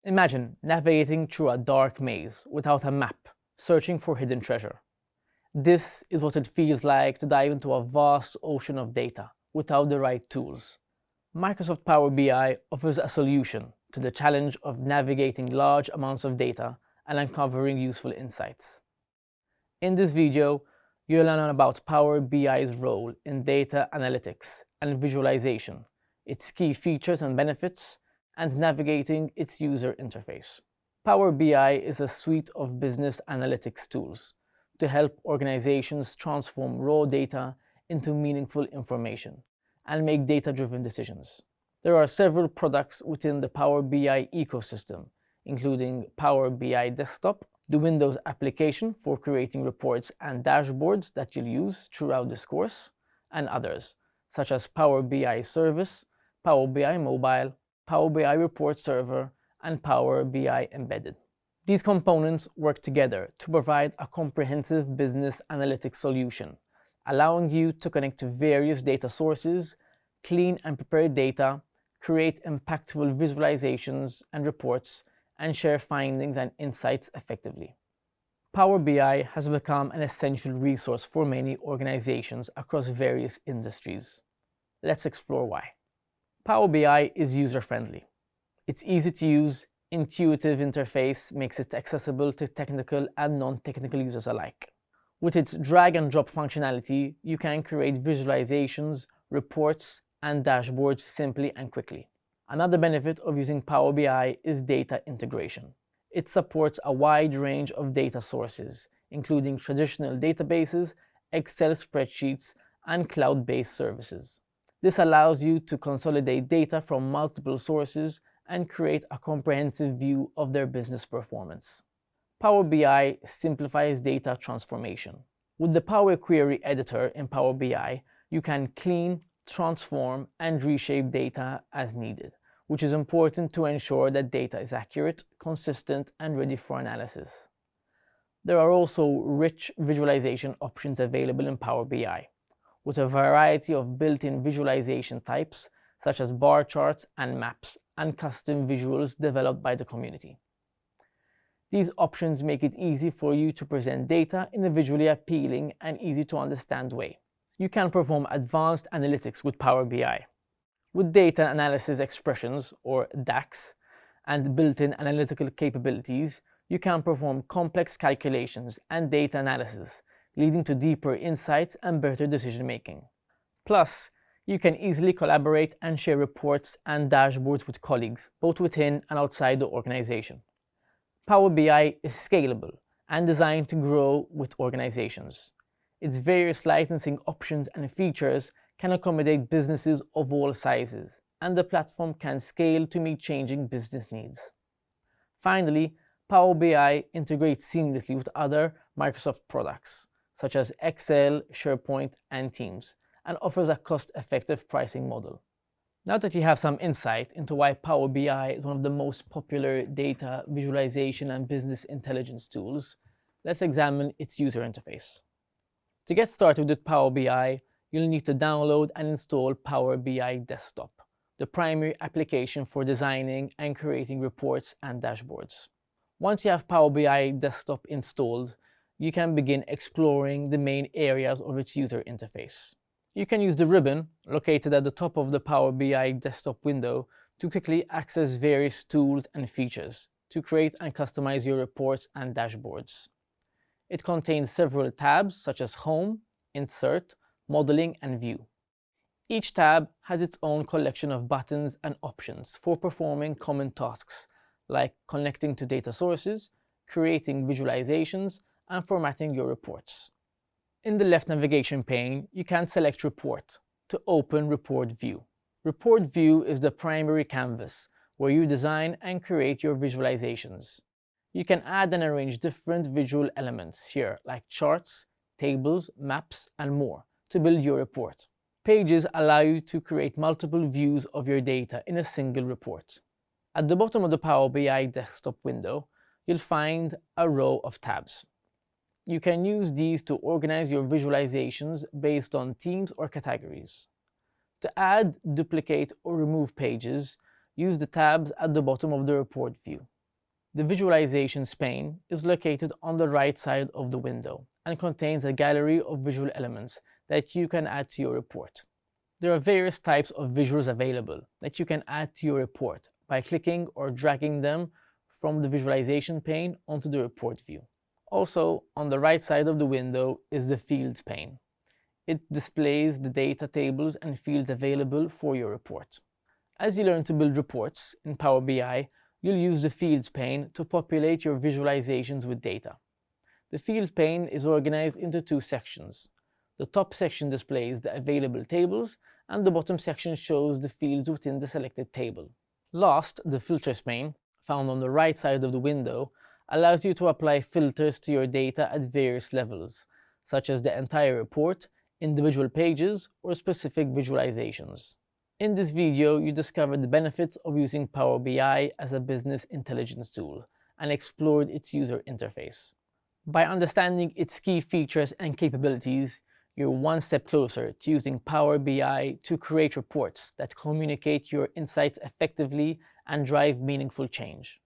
Imagine navigating through a dark maze without a map, searching for hidden treasure. This is what it feels like to dive into a vast ocean of data without the right tools. Microsoft Power BI offers a solution to the challenge of navigating large amounts of data and uncovering useful insights. In this video, you'll learn about Power BI's role in data analytics and visualization, its key features and benefits, and navigating its user interface. Power BI is a suite of business analytics tools to help organizations transform raw data into meaningful information and make data-driven decisions. There are several products within the Power BI ecosystem, including Power BI Desktop, the Windows application for creating reports and dashboards that you'll use throughout this course, and others, such as Power BI Service, Power BI Mobile, Power BI Report Server, and Power BI Embedded. These components work together to provide a comprehensive business analytics solution, allowing you to connect to various data sources, clean and prepare data, create impactful visualizations and reports, and share findings and insights effectively. Power BI has become an essential resource for many organizations across various industries. Let's explore why. Power BI is user-friendly. Its easy-to-use, intuitive interface makes it accessible to technical and non-technical users alike. With its drag-and-drop functionality, you can create visualizations, reports, and dashboards simply and quickly. Another benefit of using Power BI is data integration. It supports a wide range of data sources, including traditional databases, Excel spreadsheets, and cloud-based services. This allows you to consolidate data from multiple sources and create a comprehensive view of their business performance. Power BI simplifies data transformation. With the Power Query Editor in Power BI, you can clean, transform, and reshape data as needed, which is important to ensure that data is accurate, consistent, and ready for analysis. There are also rich visualization options available in Power BI, with a variety of built-in visualization types such as bar charts and maps, and custom visuals developed by the community. These options make it easy for you to present data in a visually appealing and easy to understand way. You can perform advanced analytics with Power BI. With data analysis expressions, or DAX, and built-in analytical capabilities, you can perform complex calculations and data analysis, leading to deeper insights and better decision-making. Plus, you can easily collaborate and share reports and dashboards with colleagues, both within and outside the organization. Power BI is scalable and designed to grow with organizations. Its various licensing options and features can accommodate businesses of all sizes, and the platform can scale to meet changing business needs. Finally, Power BI integrates seamlessly with other Microsoft products, such as Excel, SharePoint, and Teams, and offers a cost-effective pricing model. Now that you have some insight into why Power BI is one of the most popular data visualization and business intelligence tools, let's examine its user interface. To get started with Power BI, you'll need to download and install Power BI Desktop, the primary application for designing and creating reports and dashboards. Once you have Power BI Desktop installed, you can begin exploring the main areas of its user interface. You can use the ribbon located at the top of the Power BI Desktop window to quickly access various tools and features to create and customize your reports and dashboards. It contains several tabs such as Home, Insert, Modeling, and View. Each tab has its own collection of buttons and options for performing common tasks like connecting to data sources, creating visualizations, and formatting your reports. In the left navigation pane, you can select Report to open Report View. Report View is the primary canvas where you design and create your visualizations. You can add and arrange different visual elements here, like charts, tables, maps, and more, to build your report. Pages allow you to create multiple views of your data in a single report. At the bottom of the Power BI Desktop window, you'll find a row of tabs. You can use these to organize your visualizations based on themes or categories. To add, duplicate, or remove pages, use the tabs at the bottom of the report view. The Visualizations pane is located on the right side of the window and contains a gallery of visual elements that you can add to your report. There are various types of visuals available that you can add to your report by clicking or dragging them from the visualization pane onto the report view. Also, on the right side of the window is the Fields pane. It displays the data tables and fields available for your report. As you learn to build reports in Power BI, you'll use the Fields pane to populate your visualizations with data. The Fields pane is organized into two sections. The top section displays the available tables, and the bottom section shows the fields within the selected table. Last, the Filters pane, found on the right side of the window, allows you to apply filters to your data at various levels, such as the entire report, individual pages, or specific visualizations. In this video, you discovered the benefits of using Power BI as a business intelligence tool and explored its user interface. By understanding its key features and capabilities, you're one step closer to using Power BI to create reports that communicate your insights effectively and drive meaningful change.